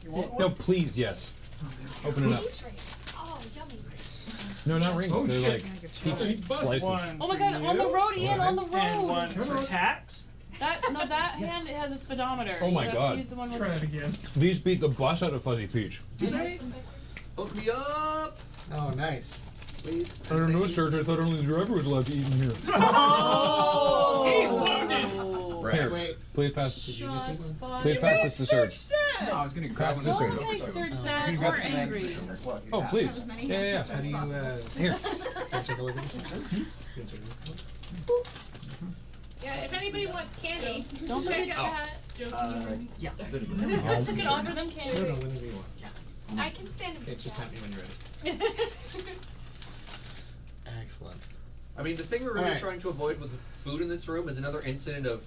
You want one? No, please, yes. Open it up. Oh, yummy. No, not rings. Oh, They're shit. like peach slices. One Oh my god, on the road, Ian, on the road. And one for tax. That hand it has a speedometer. Oh my you have god. To use the one with Try that again. These beat the bus out of Fuzzy Peach. Do they? Hook me up, Oh, nice. please. I don't know, Serge. I thought only the driver was allowed to eat in here. Oh! He's wounded. Here, Wait. please pass. Shots fired. Please pass this to Serge. I was gonna grab Pass one. this Don't Serge. make Serge sad Gonna or grab the bag. angry. Oh, please. Yeah. How do you, Here. can I take a look at this one? You can take a look. Yeah, if anybody wants candy, Don't forget chat. Yeah. You can offer them No, candy. whenever you want. I can stand Okay, just tap me when you're ready. Excellent. I mean, the thing we're really Alright. trying to avoid with food in this room is another incident of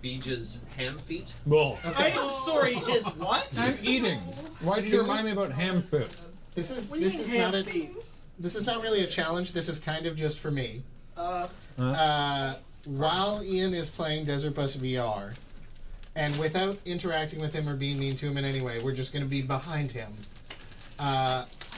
Beej's ham feet. Well, I am sorry, his what? I'm eating. Why did you remind me about ham fit? This is What do you this is mean not hand a feet? this is not really a challenge. This is kind of just for me. Uh, While Ian is playing Desert Bus VR, and without interacting with him or being mean to him in any way, we're just going to be behind him.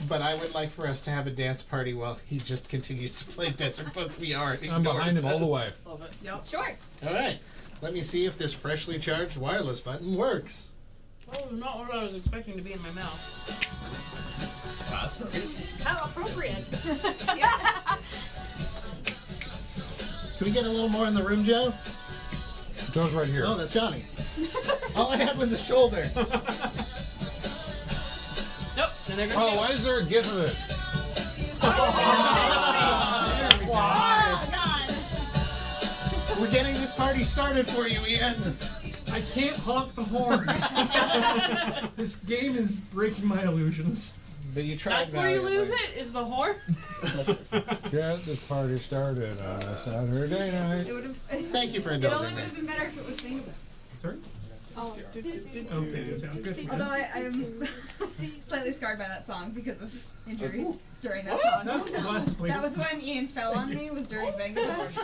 But I would like for us to have a dance party while he just continues to play Desert Bus VR. and I'm behind him all the way. love it. Yep. Sure. All right. Let me see if this freshly charged wireless button works. Oh, not what I was expecting to be in my mouth. How appropriate. Can we get a little more in the room, Joe? Joe's right here. Oh, that's Johnny. All I had was a shoulder. Nope. And they're Oh, gonna why is there a gif of it? We're getting this party started for you, Ian. I can't honk the horn. This game is breaking my illusions. But you tried. That's where you lose valiantly. it, is the horn. Get this party started on a Saturday night. It would have. Thank you for It only indulging would me. have been better if it was Thingamabit. Sorry? Okay, sounds good. Although I am slightly scarred by that song because of injuries during that song. That was when Ian fell on me. Was during Vegas.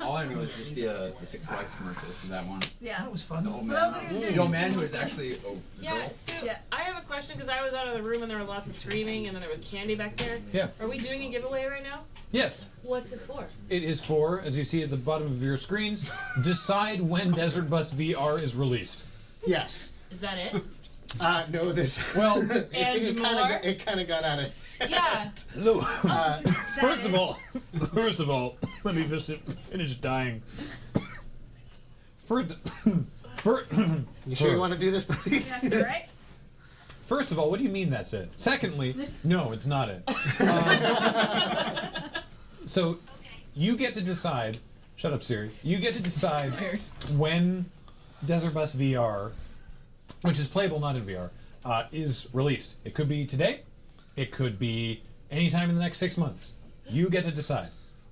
All I know is just the Six Flags commercials and that one. Yeah. That was fun. The old Well, that was what he was man. doing. The old man who was actually the Yeah, girl. so Yeah. I have a question because I was out of the room and there were lots of screaming and then there was candy back there. Yeah. Are we doing a giveaway right now? Yes. What's it for? It is for, as you see at the bottom of your screens, decide when Desert Bus VR is released. Yes. Is that it? No, there's. Well, And more? It kind of got out of. Yeah. no. Uh, First of all, let me just finish dying. First, You sure you want to do this, buddy? Yeah, right? First of all, what do you mean that's it? Secondly, no, it's not it. So, you get to decide. Shut up, Siri. You get to decide when Desert Bus VR, which is playable not in VR, is released. It could be today. It could be anytime in the next 6 months. You get to decide.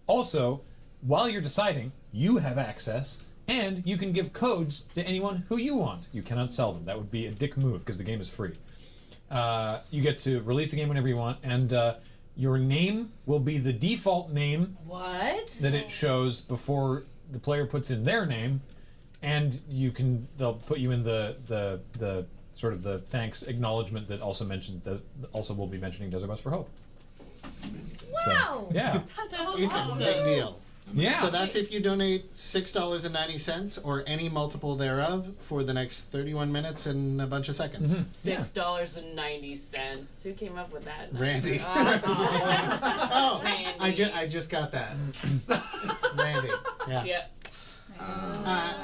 Also, while you're deciding, you have access, and you can give codes to anyone who you want. You cannot sell them. That would be a dick move because the game is free. You get to release the game whenever you want, and your name will be the default name What? that it shows before the player puts in their name, and they'll put you in the sort of the thanks acknowledgement that also will be mentioning Desert Bus for Hope. Wow. So, yeah. That's It's a awesome. big deal. Yeah. So that's if you donate $6.90 or any multiple thereof for the next 31 minutes and a bunch of seconds. $6.90. Who came up with that? Randy. Oh, Oh, I just got that. Randy. Yeah. yeah.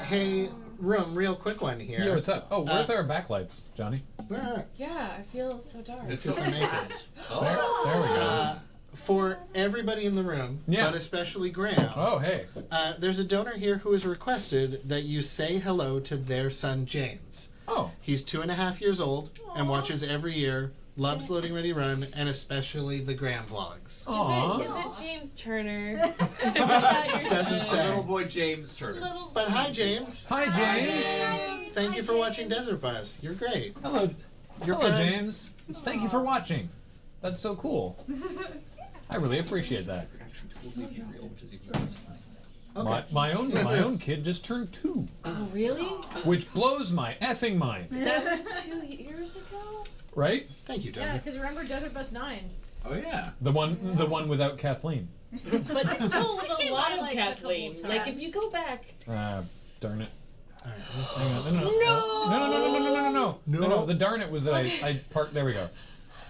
Hey, room, real quick one here. Yeah, what's up? Oh, where's our backlights, Johnny? Yeah, I feel so dark. It's Just so some naked. There we go. For everybody in the room, Yeah. but especially Graham, Oh, hey. there's a donor here who has requested that you say hello to their son, James. Oh. He's 2.5 years old and watches every year, loves Loading Ready Run, and especially the Graham vlogs. Aw. Is it James Turner? Doesn't say. Little boy James Turner. But hi, James. Hi, James. Thank you for watching Desert Bus. You're great. Hello. You're Hello, good. James. Thank you for watching. That's so cool. I really appreciate that. Actually totally be real, which is even worse. Okay. My own kid just turned 2, Oh, really? which blows my effing mind, That was 2 years ago? right? Thank you, Yeah, Doug. because remember Desert Bus 9. Oh yeah. The one without Kathleen. But still with a came lot by, of like, a Kathleen. couple Like, if times. you go back... Darn it. All right. Hang on. No. The darn it was that I parked. There we go.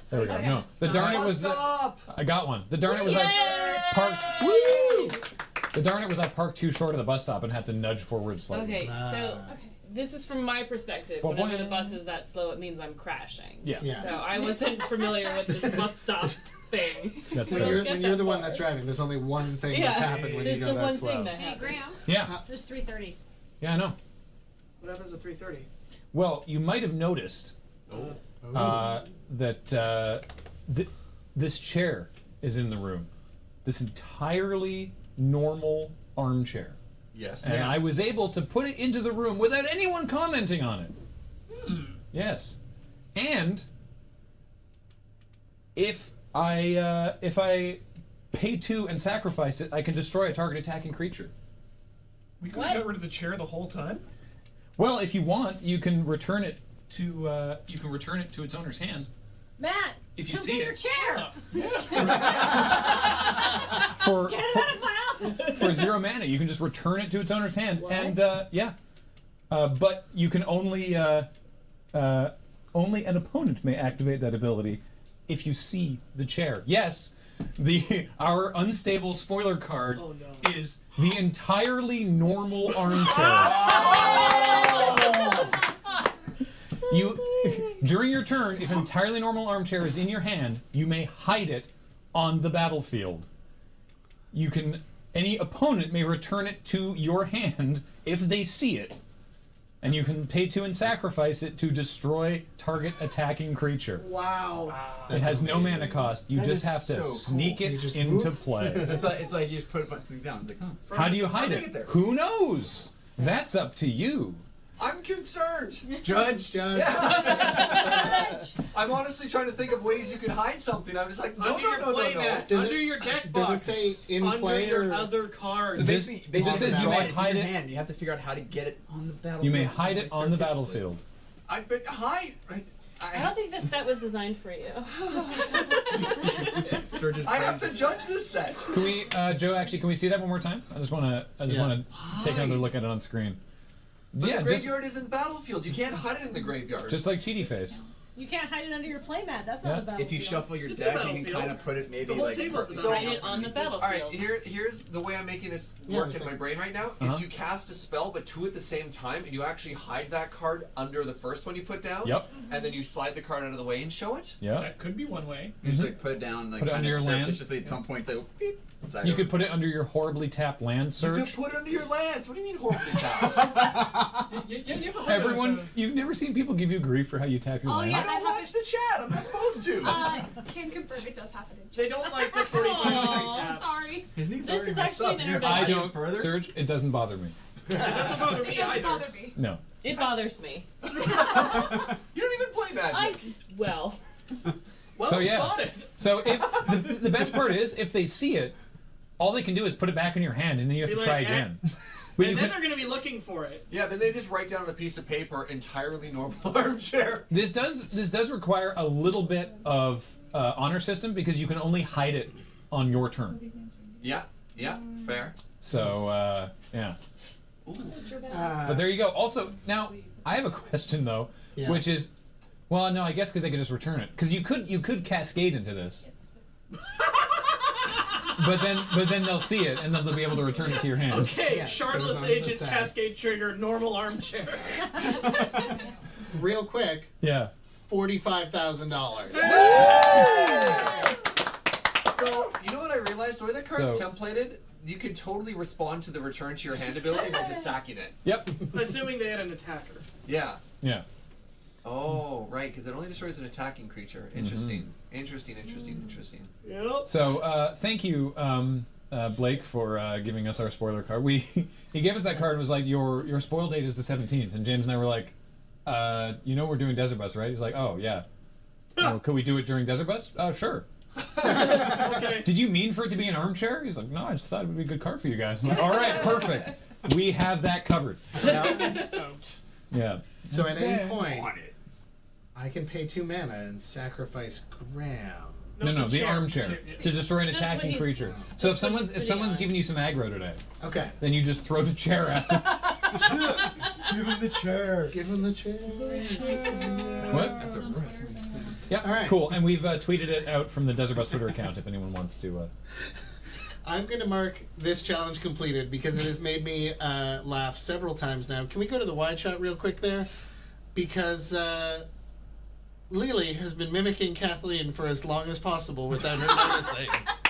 There we go. Okay. No. The darn it was that Stop! I got one. The darn it was I Yay! parked. Woo! The darn it was I parked too short of the bus stop and had to nudge forward slightly. Okay, so this is from my perspective. But Whenever when- the bus is that slow, it means I'm crashing. Yes. Yeah. So I wasn't familiar with this bus stop thing. That's When fair. you're, when you're the one that's driving, there's only one thing that's happened when There's you the go that one slow. thing that Hey, happens. Graham, Yeah. there's 3:30. Yeah, I know. What happens at 3:30? Well, you might have noticed that this chair is in the room. This entirely normal armchair. Yes. And I was able to put it into the room without anyone commenting on it. Yes. And if I pay 2 and sacrifice it, I can destroy a target attacking creature. We could have got rid of the chair the whole time. Well, if you want, you can return it to its owner's hand. Matt, If you come see get your it. chair. For Get it out of my office. for 0 mana, you can just return it to its owner's hand, and but you can only an opponent may activate that ability if you see the chair. Yes, our unstable spoiler card is the entirely normal armchair. During your turn, if an entirely normal armchair is in your hand, you may hide it on the battlefield. Any opponent may return it to your hand if they see it. And you can pay 2 and sacrifice it to destroy target attacking creature. Wow. It has no mana amazing. cost. You That just is have to so cool. sneak You it just into whoop. play. It's like you just put something down. It's like, huh. How do you hide How it? did there? Who knows? That's up to you. I'm concerned. Judge. Judge. I'm honestly trying to think of ways you could hide something. I'm just like, no. Does Under it- your deck Does box. it say in under play your or other card. So This- basically, it just says you draw may it hide in your it- hand. You have to figure out how to get it on the battlefield. You may hide it on the surreptitiously. battlefield. But hide. I don't think this set was designed for you. Surgeon's I have brain. to judge this set. Can we, Joe? Actually, can we see that one more time? I just want to take another look at it on screen. But yeah, the just graveyard is in the battlefield. You can't hide it in the graveyard. like Cheaty Face. You can't hide it under your playmat. That's Yeah. not the battlefield. If you shuffle your It's the deck, you can battlefield. kind of put it maybe The whole like. table's the So- Write it on the battlefield. All right, here's the way I'm making this Yeah, work it's in like- my brain right now. Is you cast a spell, but 2 at the same time, and you actually hide that card under the first one you put down. Yep. And then you slide the card out of the way and show it. Yeah. That could be one way. You just like put it down, like Put it kind under of your land. surreptitiously at some point to beep. Side You over. could put it under your horribly tapped land You search. could put it under your lands. What do you mean horribly tapped? You ever heard Everyone, of, you've never seen people give you grief for how you tap your Oh, land. yeah. I don't watch the chat. I'm not supposed to. Can confirm it does happen in they don't like the 45-degree Aw, tap. Sorry. His knees This already is messed actually up. an You're introduction. I hiding don't, further. Serge. It doesn't bother me. It doesn't bother It me doesn't either. bother me. No. It bothers me. You don't even play Magic. Well, Well So, yeah. spotted. So if the best part is if they see it, all they can do is put it back in your hand, and then you have Be to like, try eh. again. But you And then can, they're going to be looking for it. Yeah, then they just write down on a piece of paper entirely normal armchair. this does require a little bit of honor system because you can only hide it on your turn. Yeah, fair. So yeah. But there you go. Also, now I have a question though, Yeah. which is, well, no, I guess because they could just return it because you could cascade into this. But then they'll see it and then they'll be able to return it to your hand. Okay, Yeah, Shardless goes on the Agent, stack. Cascade Trigger, normal armchair. real quick, Yeah. $45,000. So, you know what I realized? The way that card's So- templated, you could totally respond to the return to your hand ability by just sacking it. Yep. Assuming they had an attacker. Yeah. Yeah. Oh, right, because it only destroys an attacking creature. Interesting. Interesting. Yep. So thank you, Blake, for giving us our spoiler card. He gave us that card and was like, your spoil date is the 17th, and James and I were like, we're doing Desert Bus, right? He's like, oh yeah. Oh, could we do it during Desert Bus? Sure. Okay. Did you mean for it to be an armchair? He's like, no, I just thought it would be a good card for you guys. I'm like, all right, perfect. We have that covered. Now, Yeah. so at any point, I can pay 2 mana and sacrifice Graham. No, the chair. armchair Chair, yeah. to destroy an Just when attacking he's- creature. So if just when someone's he's sitting on it. giving you some aggro today, Okay. then you just throw the chair at them. Give him the chair. Give him the chair. What? That's a wrestling. Yeah. All right. Cool. And we've tweeted it out from the Desert Bus Twitter account if anyone wants to. I'm going to mark this challenge completed because it has made me laugh several times now. Can we go to the wide shot real quick there? Because Leelee has been mimicking Kathleen for as long as possible without her noticing.